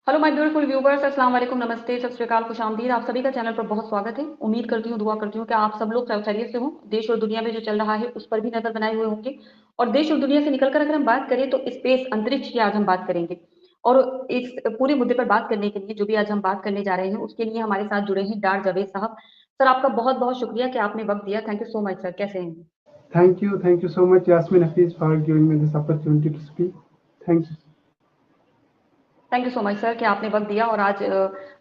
Hello my beautiful viewers, अस्सलाम वालेकुम, नमस्ते, सत श्री अकाल, खुशामदीद। आप सभी का चैनल पर बहुत स्वागत है। उम्मीद करती हूँ, दुआ करती हूँ कि आप सब लोग खैरियत से हों। देश और दुनिया में जो चल रहा है उस पर भी नजर बनाए हुए होंगे। और देश और दुनिया से निकलकर अगर हम बात करें तो स्पेस, अंतरिक्ष की आज हम बात करेंगे। और इस पूरे मुद्दे पर बात करने के लिए जो भी आज हम बात करने जा रहे हैं उसके लिए हमारे साथ जुड़े हैं डार जावेद साहब। सर, आपका बहुत बहुत शुक्रिया कि आपने वक्त दिया। Thank you so much sir. कैसे हैं? Thank you so much, Yasmin Hafiz, for giving me this opportunity to speak. Thank you. Thank you so much sir कि आपने वक्त दिया। और आज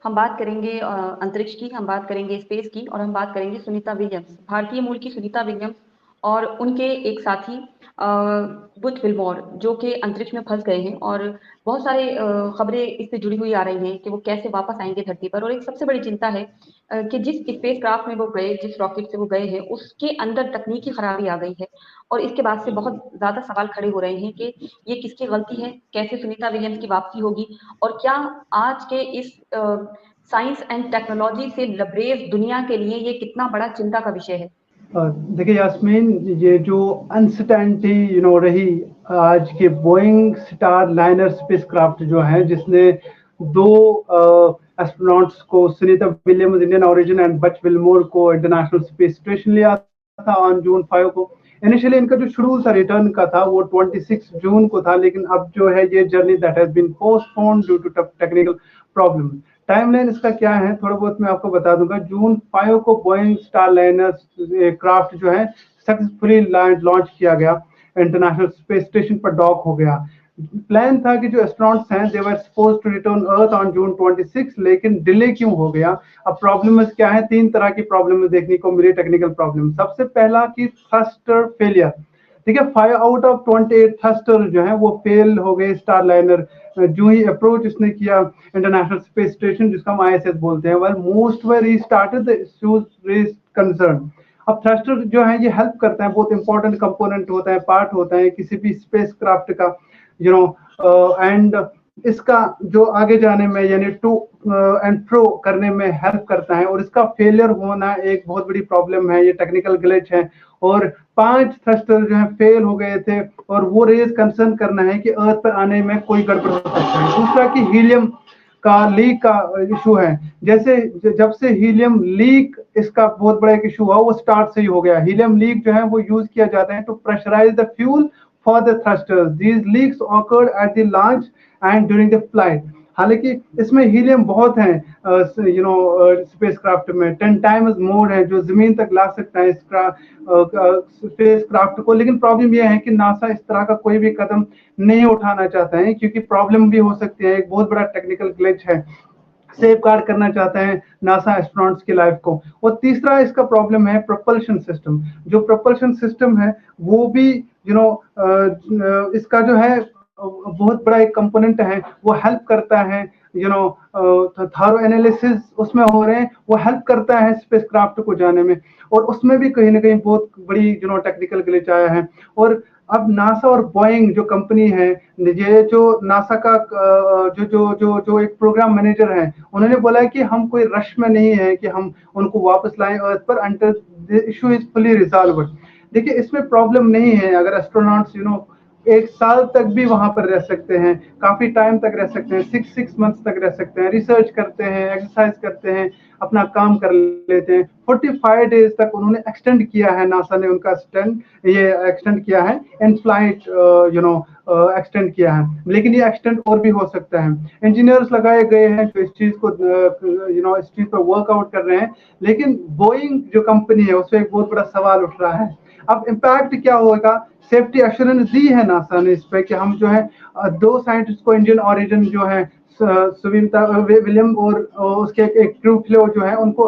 हम बात करेंगे अंतरिक्ष की, हम बात करेंगे स्पेस की, और हम बात करेंगे सुनीता विलियम्स, भारतीय मूल की सुनीता विलियम्स और उनके एक साथी बुच विल्मोर, जो कि अंतरिक्ष में फंस गए हैं। और बहुत सारे खबरें इससे जुड़ी हुई आ रही हैं कि वो कैसे वापस आएंगे धरती पर। और एक सबसे बड़ी चिंता है कि जिस स्पेस क्राफ्ट में वो गए, जिस रॉकेट से वो गए हैं, उसके अंदर तकनीकी खराबी आ गई है। और इसके बाद से बहुत ज्यादा सवाल खड़े हो रहे हैं कि ये किसकी गलती है, कैसे सुनीता विलियम्स की वापसी होगी, और क्या आज के इस साइंस एंड टेक्नोलॉजी से लबरेज दुनिया के लिए ये कितना बड़ा चिंता का विषय है। देखिए यास्मीन, ये जो अनसर्टेनिटी रही आज के बोइंग स्टार लाइनर स्पेसक्राफ्ट जो है, जिसने दो एस्ट्रोनॉट्स को, Sunita Williams Indian origin and बच विल्मोर को इंटरनेशनल स्पेस स्टेशन लिया था ऑन जून 5 को। इनिशियली इनका जो शेड्यूल था रिटर्न का था वो 26 जून को था, लेकिन अब जो है ये journey that has been postponed due to technical problem. Timeline इसका क्या है थोड़ा बहुत मैं आपको बता दूंगा। जून 5 को बोइंग स्टार लाइनर क्राफ्ट जो है सक्सेसफुली लॉन्च किया गया, इंटरनेशनल स्पेस स्टेशन पर डॉक हो गया। प्लान था कि जो एस्ट्रोनॉट्स हैं they were suppose to return earth on June 26, लेकिन डिले क्यों हो गया? अब प्रॉब्लम क्या है? तीन तरह की प्रॉब्लम देखने को मिली, टेक्निकल प्रॉब्लम। सबसे पहला कि थ्रस्टर फेलियर। ठीक है, 5 आउट ऑफ 28 थ्रस्टर जो है वो फेल हो गए स्टार लाइनर जो ही अप्रोच इसने किया इंटरनेशनल स्पेस स्टेशन, जिसका हम ISS बोलते हैं। Well most were restarted the issues raised concern. अब थ्रस्टर जो है ये हेल्प करता है, बहुत इंपॉर्टेंट कंपोनेंट होता है, पार्ट होता है किसी भी स्पेस क्राफ्ट का, एंड इसका जो आगे जाने में यानी टू एंड फ्रो करने में हेल्प करता है। और इसका फेलियर होना एक बहुत बड़ी प्रॉब्लम है, ये टेक्निकल ग्लिच है। और 5 थ्रस्टर जो है फेल हो गए थे, और वो रेज कंसर्न करना है कि अर्थ पर आने में कोई गड़बड़ हो सकता है। दूसरा कि हीलियम का लीक का इशू है। जैसे जब से हीलियम लीक इसका बहुत बड़ा एक इशू हुआ, वो स्टार्ट से ही हो गया। हीलियम लीक जो है वो यूज किया जाता है to pressurise the fuel for the thrusters. These leaks occurred at the launch and during the flight. हालांकि इसमें हीलियम बहुत है स्पेसक्राफ्ट में, 10 टाइम्स मोर है, जो जमीन तक ला सकता है स्पेसक्राफ्ट को। लेकिन प्रॉब्लम यह है कि नासा इस तरह का कोई भी कदम नहीं उठाना चाहता है, क्योंकि प्रॉब्लम भी हो सकती है, एक बहुत बड़ा टेक्निकल ग्लिच है। सेफ गार्ड करना चाहते हैं नासा एस्ट्रोनॉट्स की लाइफ को। और तीसरा इसका प्रॉब्लम है प्रोपल्शन सिस्टम। जो प्रोपल्शन सिस्टम है वो भी इसका जो है बहुत बड़ा एक कंपोनेंट है, वो हेल्प करता है। थारो एनालिसिस उसमें हो रहे हैं, वो हेल्प करता है स्पेसक्राफ्ट को जाने में। और उसमें भी कहीं ना कहीं बहुत बड़ी टेक्निकल ग्लिच आया है। और अब नासा और बोइंग जो कंपनी है, ये जो नासा का जो जो जो जो एक प्रोग्राम मैनेजर है, उन्होंने बोला है कि हम कोई रश में नहीं है कि हम उनको वापस लाएं अर्थ पर until the issue is fully resolve. देखिए, इसमें प्रॉब्लम नहीं है अगर एस्ट्रोनॉट्स एक साल तक भी वहां पर रह सकते हैं, काफी टाइम तक रह सकते हैं, 6 मंथ्स तक रह सकते हैं, रिसर्च करते हैं, एक्सरसाइज करते हैं, अपना काम कर लेते हैं। 45 डेज तक उन्होंने एक्सटेंड किया है, नासा ने उनका ये एक्सटेंड किया है, इन फ्लाइट एक्सटेंड किया है। लेकिन ये एक्सटेंड और भी हो सकता है। इंजीनियर्स लगाए गए हैं जो इस चीज को इस चीज पर वर्कआउट कर रहे हैं। लेकिन बोइंग जो कंपनी है उससे एक बहुत बड़ा सवाल उठ रहा है। अब इम्पैक्ट क्या होगा? सेफ्टी एश्योरेंस दी है नासा ने इस पे कि हम जो है 2 साइंटिस्ट को इंडियन ओरिजिन जो है सुनीता विलियम और उसके एक क्रू फ्लो जो है उनको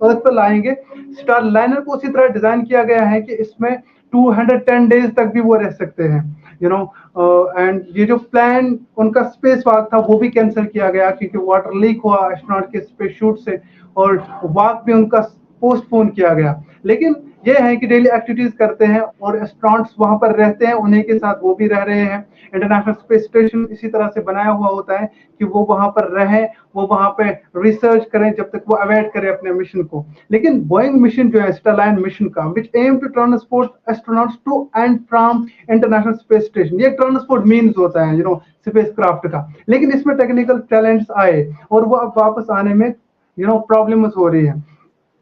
अर्थ पर लाएंगे। स्टार लाइनर को उसी तरह डिजाइन किया गया है कि इसमें 210 डेज तक भी वो रह सकते हैं, एंड ये जो प्लान उनका स्पेस वॉक था वो भी कैंसिल किया गया, क्योंकि वाटर लीक हुआ एस्ट्रोनॉट के स्पेस शूट से, और वॉक भी उनका पोस्टपोन किया गया। लेकिन ये है कि डेली एक्टिविटीज करते हैं और एस्ट्रोनॉट्स वहां पर रहते हैं, उन्हीं के साथ वो भी रह रहे हैं। इंटरनेशनल स्पेस स्टेशन इसी तरह से बनाया हुआ होता है कि वो वहां पर रहें, वो वहां पे रिसर्च करें जब तक वो अवॉइड करें अपने मिशन को। लेकिन बोइंग मिशन जो है स्टारलाइन मिशन का, which aim to transport astronauts to and from international space station, ये ट्रांसपोर्ट मीन्स होता है स्पेस क्राफ्ट का। लेकिन इसमें टेक्निकल चैलेंज आए और वो अब वापस आने में प्रॉब्लम्स हो रही है।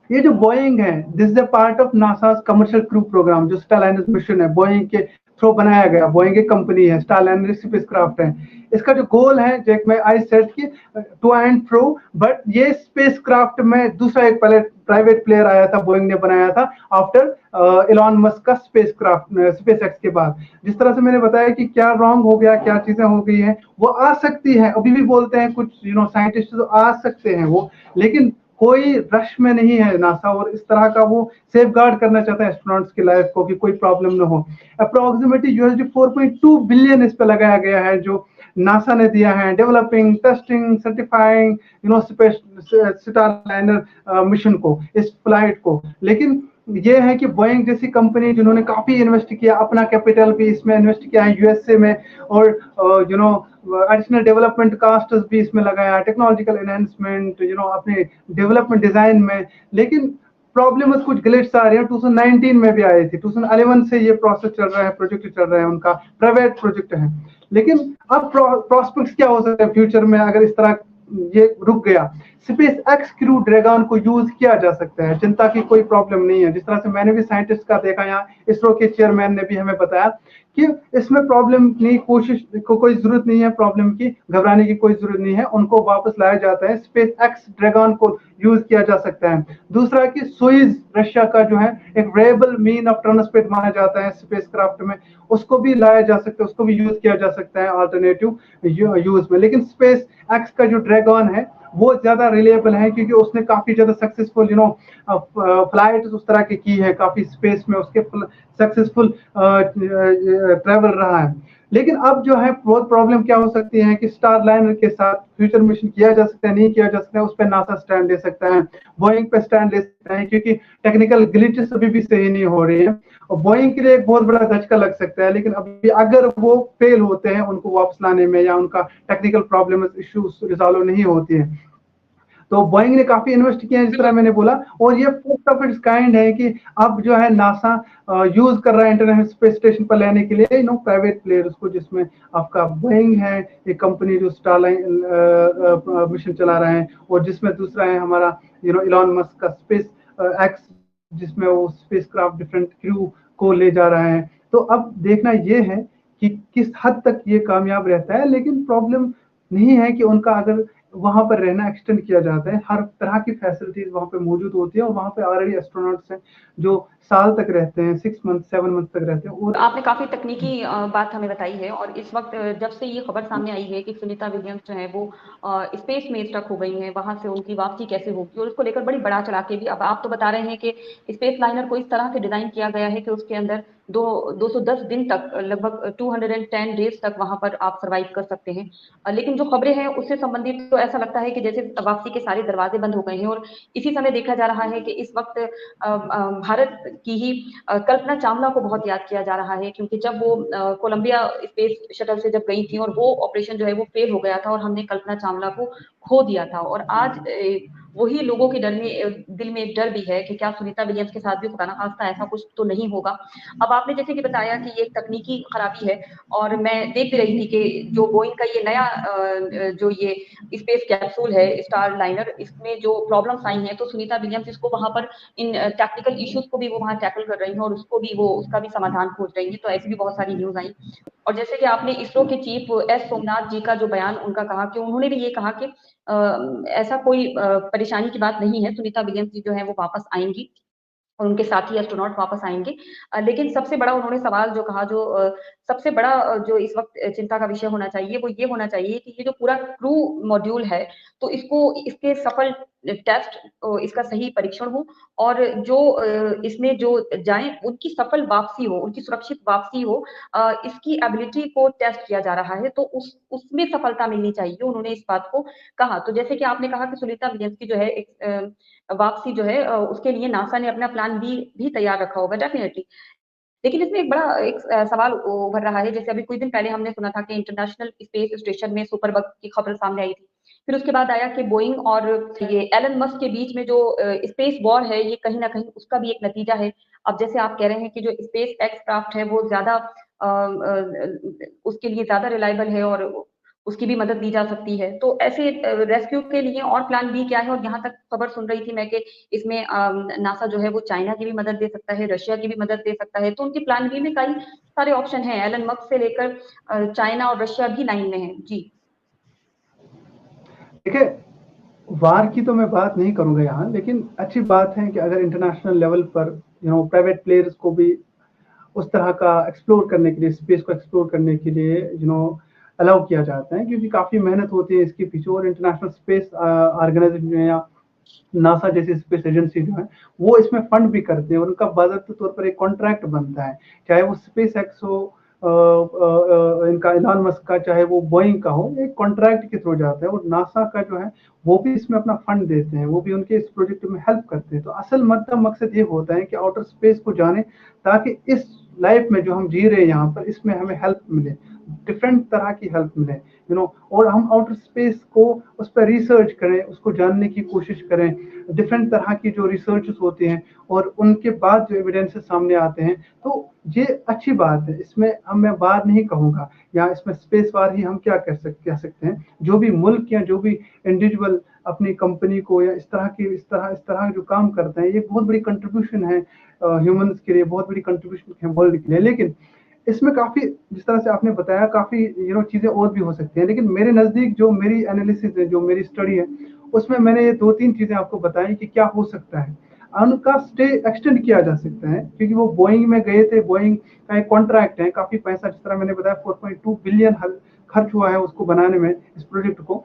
ये जो बोइंग है, this is a part of NASA commercial crew program, जो स्टारलाइनर मिशन है बोइंग के थ्रू बनाया गया। बोइंग एक कंपनी है, स्टारलाइनर स्पेसक्राफ्ट है। इसका जो गोल है, जैक में आई सेट की टू एंड फ्रो, बट ये स्पेसक्राफ्ट में दूसरा एक पहले प्राइवेट प्लेयर आया था, बोइंग ने बनाया था आफ्टर इलॉन मस्क का स्पेसक्राफ्ट स्पेस एक्स के बाद। जिस तरह से मैंने बताया कि क्या रॉन्ग हो गया, क्या चीजें हो गई हैं, वो आ सकती है, अभी भी बोलते हैं कुछ साइंटिस्ट तो आ सकते हैं वो, लेकिन कोई रश में नहीं है नासा, और इस तरह का वो सेफ गार्ड करना चाहता है एस्ट्रोनॉट्स की लाइफ को कि कोई प्रॉब्लम ना हो। अप्रोक्सीमेटली यूएसडी 4.2 बिलियन इस पे लगाया गया है, जो नासा ने दिया है developing, testing, certifying space Starliner mission को, इस फ्लाइट को। लेकिन ये है कि बोइंग जैसी कंपनी जिन्होंने काफी इन्वेस्ट किया, अपना कैपिटल भी इसमें इन्वेस्ट किया है यूएसए में, और एडिशनल डेवलपमेंट कास्ट भी इसमें लगाया, टेक्नोलॉजिकल एनहेंसमेंट अपने डेवलपमेंट डिजाइन में। लेकिन प्रॉब्लम कुछ ग्लिच आ रही है, 2019 में भी आई थी, 2011 से ये प्रोसेस चल रहा है, प्रोजेक्ट चल रहा है, उनका प्राइवेट प्रोजेक्ट है। लेकिन अब प्रोस्पेक्ट्स क्या हो सकते हैं फ्यूचर में अगर इस तरह ये रुक गया? स्पेस एक्स क्रू ड्रैगन को यूज किया जा सकता है, चिंता की कोई प्रॉब्लम नहीं है। जिस तरह से मैंने भी साइंटिस्ट का देखा, यहाँ इसरो के चेयरमैन ने भी हमें बताया कि इसमें प्रॉब्लम नहीं, कोशिश को कोई जरूरत नहीं है, प्रॉब्लम की घबराने की कोई जरूरत नहीं है, उनको वापस लाया जाता है। स्पेस एक्स ड्रैगन को यूज किया जा सकता है। दूसरा कि सोइज रशिया का जो है एक वेरिएबल मीन ऑफ ट्रांसपोर्ट माना जाता है स्पेसक्राफ्ट में, उसको भी लाया जा सकता है, उसको भी यूज किया जा सकता है अल्टरनेटिव यूज में। लेकिन स्पेस एक्स का जो ड्रैगन है वो ज्यादा रिलेबल है, क्योंकि उसने काफी ज्यादा सक्सेसफुल फ्लाइट उस तरह की है, काफी स्पेस में उसके सक्सेसफुल ट्रेवल रहा है। लेकिन अब जो है बहुत प्रॉब्लम क्या हो सकती है कि स्टारलाइनर के साथ फ्यूचर मिशन किया जा सकता है, नहीं किया जा सकता है, उस पर नासा स्टैंड ले सकता है, बोइंग पे स्टैंड ले सकता है, क्योंकि टेक्निकल ग्लिचेस अभी भी सही नहीं हो रही है, और बोइंग के लिए एक बहुत बड़ा धचका लग सकता है। लेकिन अभी अगर वो फेल होते हैं उनको वापस लाने में, या उनका टेक्निकल प्रॉब्लम इश्यूज रिजॉल्व नहीं होती है, तो बोइंग ने काफी इन्वेस्ट किया है, जिस तरह मैंने बोला। और ये फर्स्ट ऑफ इट्स काइंड है कि अब जो है नासा यूज कर रहा है इंटरनेशनल स्पेस स्टेशन पर लेने के लिए प्राइवेट प्लेयर्स को, जिसमें आपका बोइंग है एक कंपनी जो स्टारलाइन मिशन चला रहा है, और जिसमें दूसरा है हमारा इलॉन मस्क का स्पेस एक्स, जिसमें वो स्पेसक्राफ्ट डिफरेंट क्रू को ले जा रहा है। तो अब देखना ये है कि किस हद तक ये कामयाब रहता है। लेकिन प्रॉब्लम नहीं है कि उनका अगर वहां पर रहना एक्सटेंड किया जाता है, हर तरह की फैसिलिटीज वहां पे मौजूद होती है, और वहां पे ऑलरेडी एस्ट्रोनॉट्स हैं जो साल तक रहते हैं, 6 मंथ 7 मंथ तक रहते हैं। और आपने काफी तकनीकी बात हमें बताई है, और इस वक्त जब से ये खबर सामने आई है कि सुनीता विलियम्स जो है वो स्पेस में स्टक हो गई हैं, वहां से उनकी वापसी कैसे होगी, और उसको लेकर बड़ी बड़ा चढ़ा के भी अब आप तो बता रहे हैं कि स्पेस लाइनर को इस तरह से डिजाइन किया गया है कि उसके अंदर 210 दिन तक, लगभग 210 डेज तक वहां पर आप सर्वाइव कर सकते हैं। लेकिन जो खबरें हैं उससे संबंधित तो ऐसा लगता है कि जैसे वापसी के सारे दरवाजे बंद हो गए हैं, और इसी समय देखा जा रहा है कि इस वक्त भारत की ही कल्पना चावला को बहुत याद किया जा रहा है, क्योंकि जब वो कोलंबिया स्पेस शटल से जब गई थी और वो ऑपरेशन जो है वो फेल हो गया था, और हमने कल्पना चावला को खो दिया था। और आज वही लोगों के दिल में एक डर भी है कि क्या सुनीता विलियम्स के साथ भी खुदा ना खास्ता ऐसा कुछ तो नहीं होगा। अब आपने जैसे कि बताया कि ये एक तकनीकी खराबी है, और मैं देख भी रही थी कि जो बोइंग का ये नया जो ये स्पेस कैप्सूल है स्टार लाइनर, इसमें जो प्रॉब्लम्स आई हैं, तो सुनीता विलियम्स इसको वहां पर इन टेक्निकल इश्यूज को भी वो वहां टैकल कर रही हैं, और उसको भी वो उसका भी समाधान खोज रही हैं। तो ऐसी भी बहुत सारी न्यूज आई। और जैसे कि आपने इसरो के चीफ एस सोमनाथ जी का जो बयान उनका कहा, कि उन्होंने भी ये कहा कि ऐसा कोई परेशानी की बात नहीं है, सुनीता विलियम्स जी जो है वो वापस आएंगी, और उनके साथी एस्ट्रोनॉट वापस आएंगे। लेकिन सबसे बड़ा उन्होंने सवाल जो कहा, जो सबसे बड़ा जो इस वक्त चिंता का विषय होना चाहिए, वो ये होना चाहिए कि ये जो पूरा क्रू मॉड्यूल है, तो इसके सफल टेस्ट, इसका सही परीक्षण हो, और जो इसमें जो जाएं उनकी सफल वापसी हो, उनकी सुरक्षित वापसी हो। इसकी एबिलिटी को टेस्ट किया जा रहा है, तो उसमें सफलता मिलनी चाहिए, उन्होंने इस बात को कहा। तो जैसे कि आपने कहा कि सुनीता विलियम्स की जो है वापसी जो है उसके लिए नासा ने अपना प्लान प्लान बी भी तैयार रखा होगा डेफिनेटली। लेकिन इसमें एक बड़ा एक सवाल उभर रहा है, जैसे अभी कुछ दिन पहले हमने सुना था कि इंटरनेशनल स्पेस स्टेशन में सुपर बग की खबर सामने आई थी। फिर उसके बाद आया कि बोइंग और ये एलन मस्क के बीच में जो स्पेस वॉर है, ये कहीं न कहीं उसका भी एक नतीजा है। अब जैसे आप कह रहे हैं कि जो स्पेस एक्स क्राफ्ट है वो ज़्यादा उसके लिए ज़्यादा रिलायबल है और उसकी भी मदद ली जा सकती है। तो ऐसे रेस्क्यू के लिए और प्लान बी क्या है? और यहाँ तक खबर सुन रही थी मैं कि इसमें नासा जो है वो चाइना की भी मदद दे सकता है, रशिया की भी मदद दे सकता है। तो उनके प्लान बी में कई सारे ऑप्शन हैं। एलन मस्क से लेकर चाइना और रशिया भी लाइन में है। जी। देखिए, वार की तो मैं बात नहीं करूँगा यहाँ, लेकिन अच्छी बात है कि अगर इंटरनेशनल लेवल पर प्राइवेट प्लेयर्स को भी उस तरह का एक्सप्लोर करने के लिए, स्पेस को एक्सप्लोर करने के लिए अलाउ किया जाता है, क्योंकि काफ़ी मेहनत होती है इसके पीछे। और इंटरनेशनल स्पेस ऑर्गेनाइजेशन या नासा जैसी स्पेस एजेंसी जो है, वो इसमें फंड भी करते हैं और उनका बाज़ाब्ते तौर पर एक कॉन्ट्रैक्ट बनता है। चाहे वो स्पेस एक्स हो, इनका इलॉन मस्क का, चाहे वो बोइंग का हो, एक कॉन्ट्रैक्ट के थ्रू जाता है। और नासा का जो है वो भी इसमें अपना फंड देते हैं, वो भी उनके इस प्रोजेक्ट में हेल्प करते हैं। तो असल मकसद ये होता है कि आउटर स्पेस को जाने, ताकि इस लाइफ में जो हम जी रहे हैं यहाँ पर, इसमें हमें हेल्प मिले, डिफरेंट तरह की हेल्प मिले, और हम आउटर स्पेस को उस पर रिसर्च करें, उसको जानने की कोशिश करें। डिफरेंट तरह की जो रिसर्च होते हैं और उनके बाद जो एविडेंसेस सामने आते हैं, तो ये अच्छी बात है। इसमें मैं वार नहीं कहूँगा, या इसमें स्पेस वार ही हम क्या कह सकते हैं। जो भी मुल्क या जो भी इंडिविजुअल अपनी कंपनी को या इस तरह जो काम करते हैं, ये बहुत बड़ी कंट्रीब्यूशन है ह्यूमंस के लिए, बहुत बड़ी कंट्रीब्यूशन है वर्ल्ड के लिए। लेकिन इसमें काफ़ी, जिस तरह से आपने बताया, काफ़ी चीज़ें और भी हो सकती हैं। लेकिन मेरे नज़दीक जो मेरी एनालिसिस है, जो मेरी स्टडी है, उसमें मैंने ये 2-3 चीज़ें आपको बताई कि क्या हो सकता है। उनका स्टे एक्सटेंड किया जा सकता है, क्योंकि वो बोइंग में गए थे। बोइंग का एक कॉन्ट्रैक्ट है, काफ़ी पैसा, जिस तरह मैंने बताया 4.2 बिलियन खर्च हुआ है उसको बनाने में, इस प्रोजेक्ट को।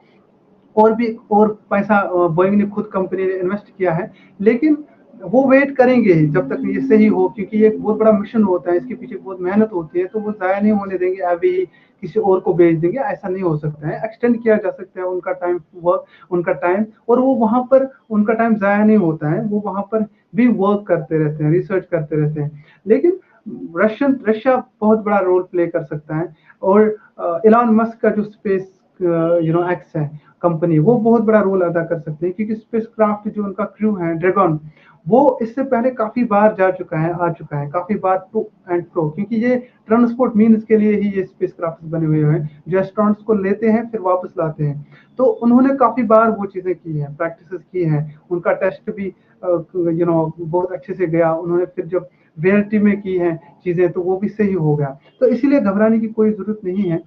और पैसा बोइंग ने खुद, कंपनी ने इन्वेस्ट किया है। लेकिन वो वेट करेंगे ही जब तक ये सही हो, क्योंकि ये एक बहुत बड़ा मिशन होता है, इसके पीछे बहुत मेहनत होती है। तो वो ज़ाया नहीं होने देंगे, अभी किसी और को भेज देंगे, ऐसा नहीं हो सकता है। एक्सटेंड किया जा सकता है उनका टाइम, और वो वहाँ पर उनका टाइम ज़ाया नहीं होता है, वो वहाँ पर भी वर्क करते रहते हैं, रिसर्च करते रहते हैं। लेकिन रशिया बहुत बड़ा रोल प्ले कर सकता है। और इलॉन मस्क का जो स्पेस एक्स है कंपनी, वो बहुत बड़ा रोल अदा कर सकते हैं, क्योंकि स्पेस क्राफ्ट जो उनका क्रू है ड्रैगन, वो इससे पहले काफी बार आ चुका है, काफी बार टू एंड फ्रो, क्योंकि ये ट्रांसपोर्ट मीन्स के लिए ही ये स्पेस क्राफ्ट बने हुए हैं, जो एस्ट्रोनॉट्स को लेते हैं फिर वापस लाते हैं। तो उन्होंने काफी बार वो चीजें की हैं, प्रैक्टिस की हैं। उनका टेस्ट भी बहुत अच्छे से गया। उन्होंने फिर जब रियलिटी में की हैं चीजें, तो वो भी सही हो गया। तो इसीलिए घबराने की कोई जरूरत नहीं है।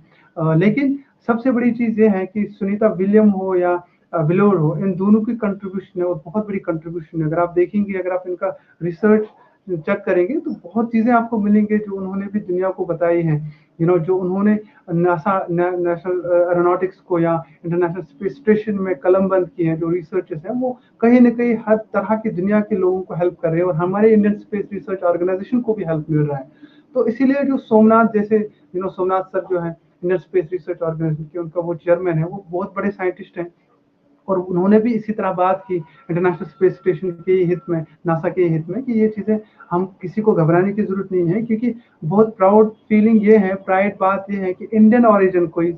लेकिन सबसे बड़ी चीज़ ये है कि सुनीता विलियम हो या विलोर हो, इन दोनों की कंट्रीब्यूशन है, और बहुत बड़ी कंट्रीब्यूशन है। अगर आप देखेंगे, अगर आप इनका रिसर्च चेक करेंगे, तो बहुत चीज़ें आपको मिलेंगे जो उन्होंने भी दुनिया को बताई हैं। जो उन्होंने नासा नेशनल एरोनॉटिक्स को या इंटरनेशनल स्पेस स्टेशन में कलम बंद किए हैं, जो रिसर्चर्स हैं, वो कहीं न कहीं हर तरह की दुनिया के लोगों को हेल्प कर रहे हैं, और हमारे इंडियन स्पेस रिसर्च ऑर्गेनाइजेशन को भी हेल्प मिल रहा है। तो इसीलिए जो सोमनाथ जैसे, सोमनाथ सर जो है इंडियन स्पेस रिसर्च ऑर्गेनाइजेशन के, उनका वो चेयरमैन है, वो बहुत बड़े साइंटिस्ट हैं। और उन्होंने भी इसी तरह बात की इंटरनेशनल स्पेस स्टेशन के हित में, नासा के हित में, कि ये चीज़ें, हम किसी को घबराने की ज़रूरत नहीं है, क्योंकि बहुत प्राउड फीलिंग ये है, प्राइड बात ये है कि इंडियन ओरिजिन कोई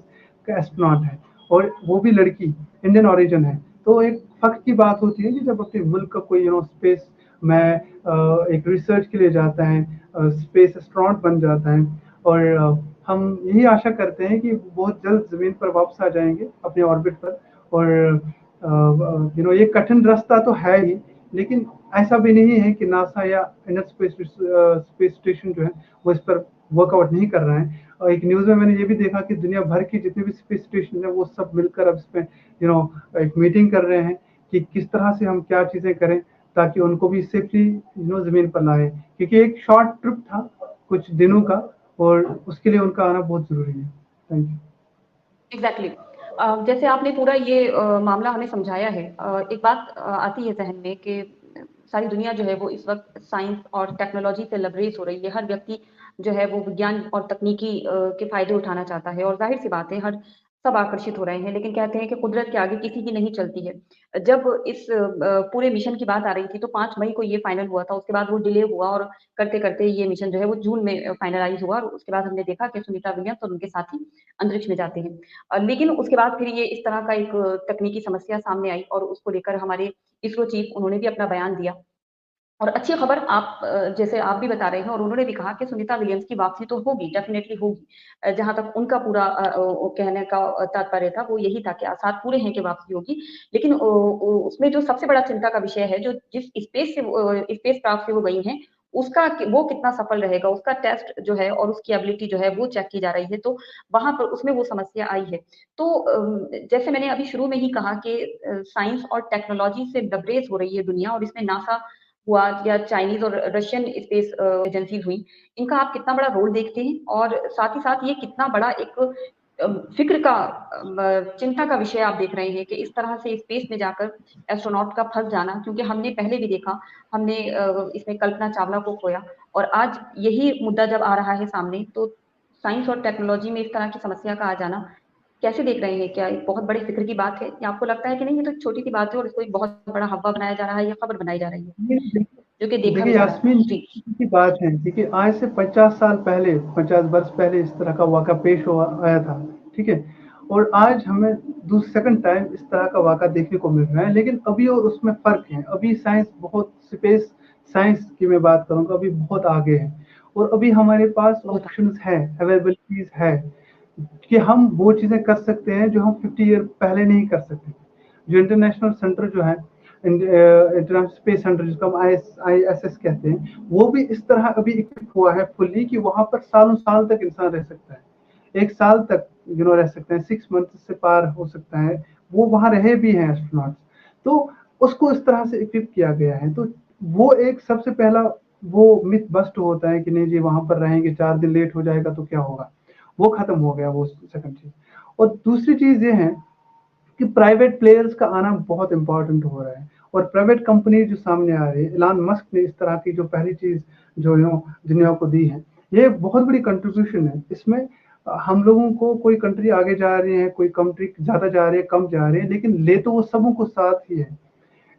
एस्ट्रोनॉट है, और वो भी लड़की, इंडियन ओरिजिन है। तो एक फख्र की बात होती है कि जब अपने मुल्क का कोई स्पेस में एक रिसर्च के लिए जाता है, स्पेस एस्ट्रोनॉट बन जाता है। और हम यही आशा करते हैं कि बहुत जल्द ज़मीन पर वापस आ जाएंगे अपने ऑर्बिट पर। और ये कठिन रास्ता तो है ही, लेकिन ऐसा भी नहीं है कि नासा या इंडियन स्पेस स्टेशन जो है वो इस पर वर्कआउट नहीं कर रहा है। और एक न्यूज़ में मैंने ये भी देखा कि दुनिया भर की जितने भी स्पेस स्टेशन है, वो सब मिलकर अब इस पे एक मीटिंग कर रहे हैं कि किस तरह से हम क्या चीज़ें करें, ताकि उनको भी सेफली ज़मीन पर लाएं, क्योंकि एक शॉर्ट ट्रिप था कुछ दिनों का, और उसके लिए उनका आना बहुत ज़रूरी है। Thank you. एग्जैक्टली जैसे आपने पूरा ये मामला हमें समझाया है, एक बात आती है जहन में कि सारी दुनिया जो है वो इस वक्त साइंस और टेक्नोलॉजी से लबरेज हो रही है। हर व्यक्ति जो है वो विज्ञान और तकनीकी के फायदे उठाना चाहता है, और जाहिर सी बात है हर सब आकर्षित हो रहे हैं, लेकिन कहते हैं कि कुदरत के आगे किसी की नहीं चलती है। जब इस पूरे मिशन की बात आ रही थी, तो 5 मई को ये फाइनल हुआ था, उसके बाद वो डिले हुआ और करते-करते ये मिशन जो है वो जून में फाइनलाइज़ हुआ और उसके बाद हमने देखा कि सुनीता विलियम्स और उनके साथी अंतरिक्ष में जाते हैं। लेकिन उसके बाद फिर ये इस तरह का एक तकनीकी समस्या सामने आई और उसको लेकर हमारे इसरो चीफ उन्होंने भी अपना बयान दिया। और अच्छी खबर आप जैसे आप भी बता रहे हैं और उन्होंने भी कहा कि सुनीता विलियम्स की वापसी तो होगी, डेफ़िनेटली होगी। जहाँ तक उनका पूरा कहने का तात्पर्य था, वो यही था कि आसार पूरे हैं कि वापसी होगी। लेकिन उसमें जो सबसे बड़ा चिंता का विषय है, जो जिस स्पेस से स्पेस क्राफ्ट से वो गई हैं, उसका वो कितना सफल रहेगा, उसका टेस्ट जो है और उसकी एबिलिटी जो है, वो चेक की जा रही है। तो वहाँ पर उसमें वो समस्या आई है। तो जैसे मैंने अभी शुरू में ही कहा कि साइंस और टेक्नोलॉजी से लबरेज हो रही है दुनिया और इसमें नासा हुआ या चाइनीज़ और रशियन स्पेस एजेंसीज़ हुई, इनका आप कितना बड़ा रोल देखते हैं? और साथ ही साथ ये कितना बड़ा एक फ़िक्र का चिंता का विषय आप देख रहे हैं कि इस तरह से स्पेस में जाकर एस्ट्रोनॉट का फँस जाना, क्योंकि हमने पहले भी देखा, हमने इसमें कल्पना चावला को खोया और आज यही मुद्दा जब आ रहा है सामने, तो साइंस और टेक्नोलॉजी में इस तरह की समस्या का आ जाना, कैसे देख रहे हैं? क्या एक बहुत बड़े फ़िक्र की बात है या आपको लगता है कि नहीं, ये तो एक छोटी-सी बात है और इसको एक बहुत बड़ा हव्वा बनाया जा रहा है या खबर बनाई जा रही है? ये देखिए जो कि देखा भी देखिए जा रहा है। यास्मीन, जी। की बात है, देखिए आज से 50 साल पहले, 50 वर्ष पहले इस तरह का वाक़ा पेश हुआ आया था, ठीक है? और आज हमें सेकंड टाइम इस तरह का वाक़ा देखने को मिल रहा है, लेकिन अभी और उसमें फ़र्क है। अभी साइंस बहुत स्पेस साइंस की मैं बात करूँ तो अभी बहुत आगे है और अभी हमारे पास बहुत ऑप्शंस हैं, अवेलेबिलिटीज़ है कि हम वो चीज़ें कर सकते हैं जो हम 50 ईयर पहले नहीं कर सकते। जो इंटरनेशनल सेंटर जो है, इंटरनेशनल स्पेस सेंटर जिसको हम आईएसएस कहते हैं, वो भी इस तरह अभी इक्विप हुआ है फुल्ली कि वहाँ पर सालों साल तक इंसान रह सकता है। 1 साल तक रह सकते हैं, 6 मंथ से पार हो सकता है, वो वहाँ रहे भी हैं एस्ट्रोनॉट्स। तो उसको इस तरह से इक्विप किया गया है। तो वो एक सबसे पहला वो मिथ बस्ट होता है कि नहीं जी वहाँ पर रहेंगे, 4 दिन लेट हो जाएगा तो क्या होगा? वो खत्म हो गया वो सेकंड चीज़। और दूसरी चीज़ ये है कि प्राइवेट प्लेयर्स का आना बहुत इम्पोर्टेंट हो रहा है और प्राइवेट कंपनी जो सामने आ रही है, इलॉन मस्क ने इस तरह की जो पहली चीज़ जो दुनिया को दी है, ये बहुत बड़ी कंट्रीब्यूशन है। इसमें हम लोगों को कोई कंट्री आगे जा रही है, कोई कंट्री ज़्यादा जा रही है, कम जा रही है, लेकिन ले तो वो सबों को साथ ही है।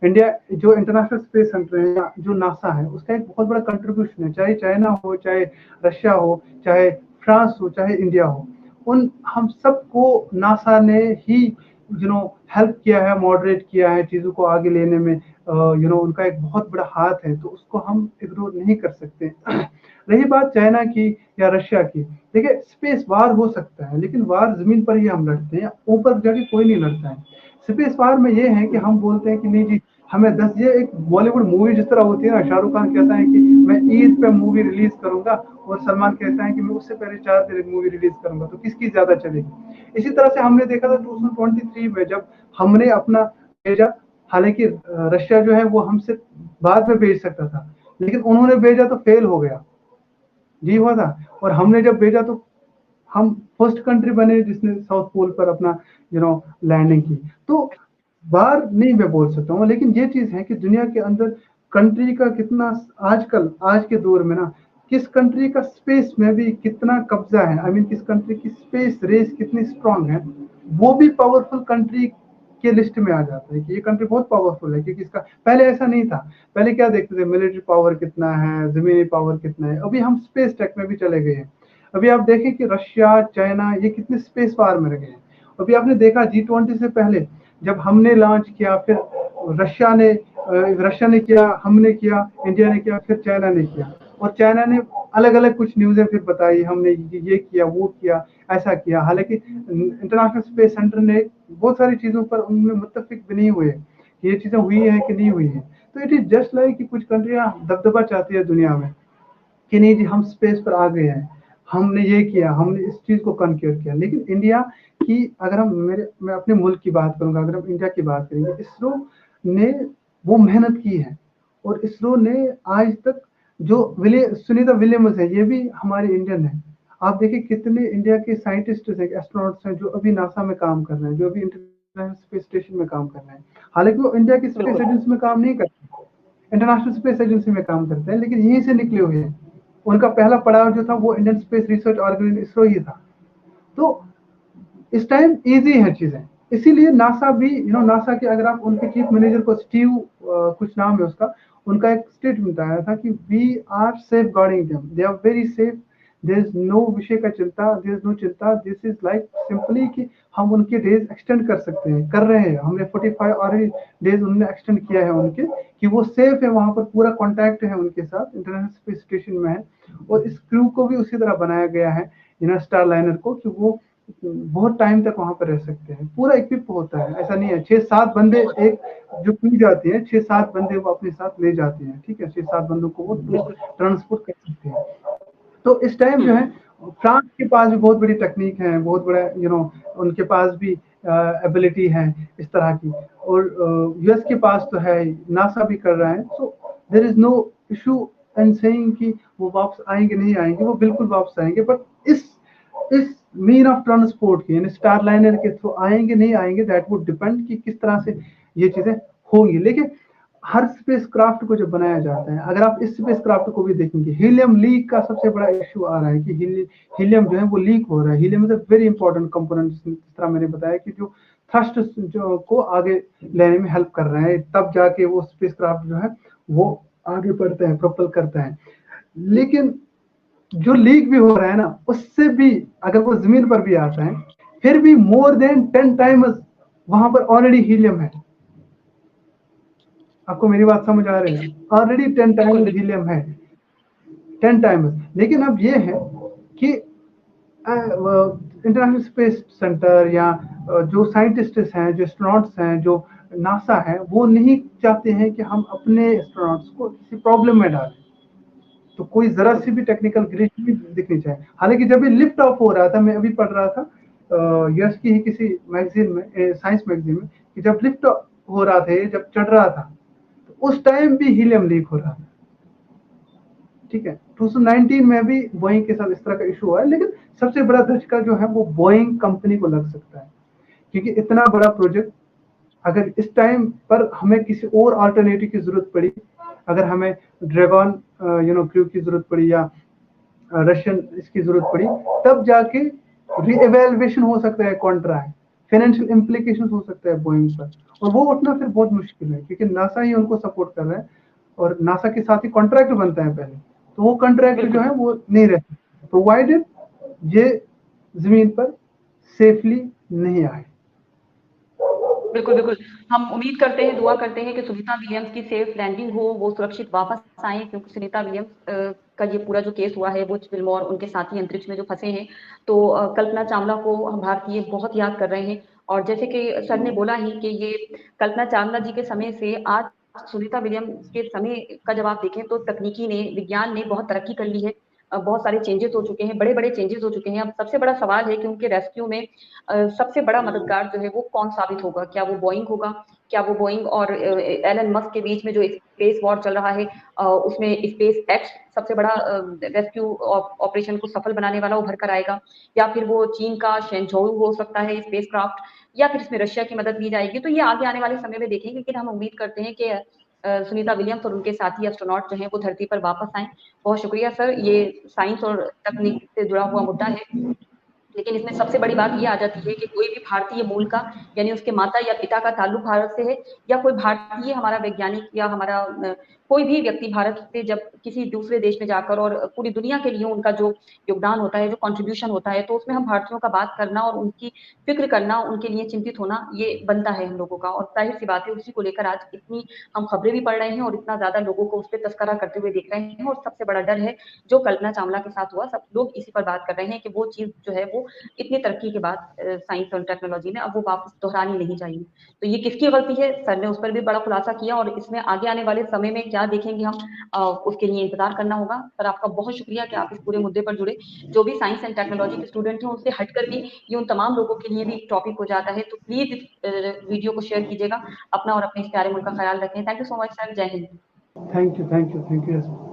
इंडिया जो इंटरनेशनल स्पेस सेंटर है या जो नासा है, उसका एक बहुत बड़ा कंट्रीब्यूशन है, चाहे चाइना हो, चाहे रशिया हो, चाहे फ्रांस हो, चाहे इंडिया हो। उन हम सबको नासा ने ही हेल्प किया है, मॉडरेट किया है, चीज़ों को आगे लेने में उनका एक बहुत बड़ा हाथ है, तो उसको हम इग्नोर नहीं कर सकते। रही बात चाइना की या रशिया की, देखिए स्पेस वार हो सकता है, लेकिन वार ज़मीन पर ही हम लड़ते हैं, ऊपर जाके कोई नहीं लड़ता है। स्पेस वार में ये है कि हम बोलते हैं कि नहीं जी हमें 10 ये एक बॉलीवुड मूवी जिस तरह होती है ना, शाहरुख खान कहता है कि मैं ईद पे मूवी रिलीज करूंगा और सलमान कहता है कि मैं उससे पहले 4 दिन मूवी रिलीज करूंगा, तो किसकी ज्यादा चलेगी? इसी तरह से हमने देखा था 2023 में जब हमने अपना भेजा, हालांकि रशिया जो है वो हमसे बाद में भेज सकता था, लेकिन उन्होंने भेजा तो फेल हो गया, जी हुआ था। और हमने जब भेजा तो हम फर्स्ट कंट्री बने जिसने साउथ पोल पर अपना लैंडिंग की। तो बार नहीं मैं बोल सकता हूँ, लेकिन ये चीज है कि दुनिया के अंदर कंट्री का कितना आजकल आज के दौर में ना, किस कंट्री का स्पेस में भी कितना कब्जा है, आई मीन किस कंट्री की स्पेस रेस कितनी स्ट्रांग है, वो भी पावरफुल कंट्री के लिस्ट में आ जाता है कि ये कंट्री बहुत पावरफुल है। क्योंकि इसका पहले ऐसा नहीं था। पहले क्या देखते थे, मिलिट्री पावर कितना है, जमीनी पावर कितना है। अभी हम स्पेस टेक में भी चले गए हैं। अभी आप देखें कि रशिया, चाइना ये कितने स्पेस वार में रह गए हैं। अभी आपने देखा G20 से पहले जब हमने लॉन्च किया, फिर रशिया ने किया, हमने किया, इंडिया ने किया, फिर चाइना ने किया, और चाइना ने अलग अलग कुछ न्यूज़ें फिर बताई, हमने ये किया, वो किया, ऐसा किया। हालांकि इंटरनेशनल स्पेस सेंटर ने बहुत सारी चीज़ों पर उनमें मुत्तफिक भी नहीं हुए कि ये चीज़ें हुई है कि नहीं हुई है। तो इट इज़ जस्ट लाइक कि कुछ कंट्रियां दबदबा चाहती है दुनिया में कि नहीं जी हम स्पेस पर आ गए हैं, हमने ये किया, हमने इस चीज़ को कॉन्क्योर किया। लेकिन इंडिया की अगर मैं अपने मुल्क की बात करूंगा, अगर हम इंडिया की बात करेंगे, इसरो ने वो मेहनत की है और इसरो ने आज तक जो सुनीता विलियम्स है, ये भी हमारी इंडियन है। आप देखिए कितने इंडिया के साइंटिस्ट हैं, एस्ट्रोनॉट्स हैं जो अभी नासा में काम कर रहे हैं, जो अभी इंटरनेशनल स्पेस स्टेशन में काम कर रहे हैं। हालांकि वो इंडिया की स्पेस बिल्कुल। एजेंसी में काम नहीं करते, इंटरनेशनल स्पेस एजेंसी में काम करते हैं, लेकिन यहीं से निकले हुए हैं। उनका पहला पड़ाव जो था वो Indian space research organisation ISRO ही था। तो इस टाइम इजी है चीजें, इसीलिए नासा भी नासा के अगर आप उनके चीफ मैनेजर को स्टीव कुछ नाम है उसका, उनका एक स्टेटमेंट आया था कि we are safeguarding them, they are very safe, there is no विषय का चिंता, देयर इज नो चिंता, दिस इज लाइक सिंपली कि हम उनके डेज एक्सटेंड कर सकते हैं, कर रहे हैं, हमने 45 ऑलरेडी डेज उन्होंने एक्सटेंड किया है उनके, कि वो सेफ है, वहां पर पूरा कांटेक्ट है उनके साथ, इंटरनेशनल स्पेस स्टेशन में है। और इस क्रू को भी उसी तरह बनाया गया है स्टार लाइनर को, कि वो बहुत टाइम तक वहां पर रह सकते हैं, पूरा इक्विप होता है, ऐसा नहीं है 6-7 बंदे एक जो क्रू जाते हैं, 6-7 बंदे वो अपने साथ ले जाते हैं, ठीक है, 6-7 बंदों को वो ट्रांसपोर्ट कर सकते हैं। तो इस टाइम जो है फ्रांस के पास भी बहुत बड़ी टेक्निक है, बहुत बड़ा उनके पास भी एबिलिटी है इस तरह की, और यूएस के पास तो है, नासा भी कर रहा है, so there is no issue and saying कि वो वापस आएंगे नहीं आएंगे, वो बिल्कुल वापस आएंगे, बट इस मीन ऑफ ट्रांसपोर्ट के यानी स्टार लाइनर के थ्रू आएंगे नहीं आएंगे, दैट वुड डिपेंड कि किस तरह से ये चीजें होंगी। लेकिन हर स्पेस क्राफ्ट को जब बनाया जाता है, अगर आप इस स्पेस क्राफ्ट को भी देखेंगे, हीलियम लीक का सबसे बड़ा इश्यू आ रहा है कि हीलियम जो है वो लीक हो रहा है। Helium is a very important component, जिस तरह मैंने बताया कि जो थ्रस्ट जो को आगे लेने में हेल्प कर रहे हैं, तब जाके वो स्पेस क्राफ्ट जो है वो आगे बढ़ते हैं, प्रोपेल करता है। लेकिन जो लीक भी हो रहा है ना, उससे भी अगर वो जमीन पर भी आता है, फिर भी मोर देन 10 टाइम्स वहां पर ऑलरेडी हीलियम है। आपको मेरी बात समझ आ रही है? ऑलरेडी 10 टाइम्स हीलियम है, 10 टाइम्स। लेकिन अब ये है कि इंटरनेशनल स्पेस सेंटर या जो साइंटिस्ट्स हैं, जो एस्ट्रोनॉट्स हैं, जो नासा है, वो नहीं चाहते हैं कि हम अपने एस्ट्रोनॉट्स को किसी प्रॉब्लम में डालें, तो कोई जरा सी भी टेक्निकल ग्लिच भी दिखनी चाहिए। हालांकि जब ये लिफ्ट ऑफ हो रहा था, मैं अभी पढ़ रहा था यूएस की ही किसी मैगजीन में, साइंस मैगजीन में, कि जब लिफ्ट हो रहा था, जब चढ़ रहा था, तो उस टाइम भी हीलियम लीक हो रहा था, ठीक है। 2019 में भी बोइंग के साथ इस तरह का इशू हुआ है। लेकिन सबसे बड़ा धचका जो है वो बोइंग कंपनी को लग सकता है, क्योंकि इतना बड़ा प्रोजेक्ट अगर इस टाइम पर हमें किसी और अल्टरनेटिव की जरूरत पड़ी, अगर हमें ड्रैगन क्रू की जरूरत पड़ी या रशियन इसकी जरूरत पड़ी, तब जाके रीएवैल्यूएशन हो सकता है कॉन्ट्रैक्ट, फाइनेंशियल इम्प्लीकेशन हो सकता है बोइंग पर, और वो उठना फिर बहुत मुश्किल है, क्योंकि नासा ही उनको सपोर्ट कर रहा है, और नासा के साथ ही कॉन्ट्रैक्ट बनता है पहले, तो वो कॉन्ट्रैक्ट जो है वो नहीं रहता, प्रोवाइडेड ये जमीन पर सेफली नहीं आए। बिल्कुल, बिल्कुल। हम उम्मीद करते हैं, दुआ करते हैं कि सुनीता विलियम्स की सेफ लैंडिंग हो, वो सुरक्षित वापस आएँ, क्योंकि सुनीता विलियम्स का ये पूरा जो केस हुआ है, वो विल्मोर उनके साथी अंतरिक्ष में जो फँसे हैं, तो कल्पना चावला को हम भारतीय बहुत याद कर रहे हैं। और जैसे कि सर ने बोला ही कि ये कल्पना चावला जी के समय से आज सुनीता विलियम्स के समय का जब आप देखें, तो तकनीकी ने, विज्ञान ने बहुत तरक्की कर ली है। बहुत सारे चेंजेस हो चुके हैं, बड़े-बड़े चेंजेस हो चुके हैं। अब सबसे बड़ा सवाल है कि उनके रेस्क्यू में सबसे बड़ा मददगार जो है वो कौन साबित होगा? क्या वो बोइंग होगा? क्या वो बोइंग और एलन मस्क के बीच में जो स्पेस वॉर चल रहा है, उसमें स्पेस एक्स सबसे बड़ा रेस्क्यू ऑपरेशन को सफल बनाने वाला उभर कर आएगा? या फिर वो चीन का शेंझोउ हो सकता है स्पेस क्राफ्ट, या फिर इसमें रशिया की मदद ली जाएगी? तो ये आगे आने वाले समय में देखेंगे, लेकिन हम उम्मीद करते हैं कि सुनीता विलियम्स और उनके साथी एस्ट्रोनॉट जो हैं वो धरती पर वापस आएँ। बहुत शुक्रिया सर, ये साइंस और तकनीक से जुड़ा हुआ मुद्दा है। लेकिन इसमें सबसे बड़ी बात ये आ जाती है कि कोई भी भारतीय मूल का, यानी उसके माता या पिता का ताल्लुक भारत से है, या कोई भारतीय हमारा वैज्ञानिक या हमारा कोई भी व्यक्ति भारत से जब किसी दूसरे देश में जाकर और पूरी दुनिया के लिए उनका जो योगदान होता है, जो कंट्रीब्यूशन होता है, तो उसमें हम भारतीयों का बात करना और उनकी फिक्र करना, उनके लिए चिंतित होना, ये बनता है हम लोगों का। और जाहिर सी बात है, उसी को लेकर आज इतनी हम खबरें भी पढ़ रहे हैं और इतना ज्यादा लोगों को उस पर तस्करा करते हुए देख रहे हैं। और सबसे बड़ा डर है जो कल्पना चावला के साथ हुआ, सब लोग इसी पर बात कर रहे हैं कि वो चीज जो है वो इतनी तरक्की के बाद साइंस और टेक्नोलॉजी में अब वो वापस दोहरानी नहीं चाहिए। तो ये किसकी गलती है, सर ने उस पर भी बड़ा खुलासा किया, और इसमें आगे आने वाले समय में क्या देखेंगे हम, उसके लिए इंतजार करना होगा। सर आपका बहुत शुक्रिया कि आप इस पूरे मुद्दे पर जुड़े। जो भी साइंस एंड टेक्नोलॉजी के स्टूडेंट हैं, उससे हटकर भी ये उन तमाम लोगों के लिए भी एक टॉपिक हो जाता है, तो प्लीज इस वीडियो को शेयर कीजिएगा। अपना और अपने इस प्यारे मुल्क का ख्याल रखें। Thank you so much sir, जय हिंद। Thank you, thank you, thank you.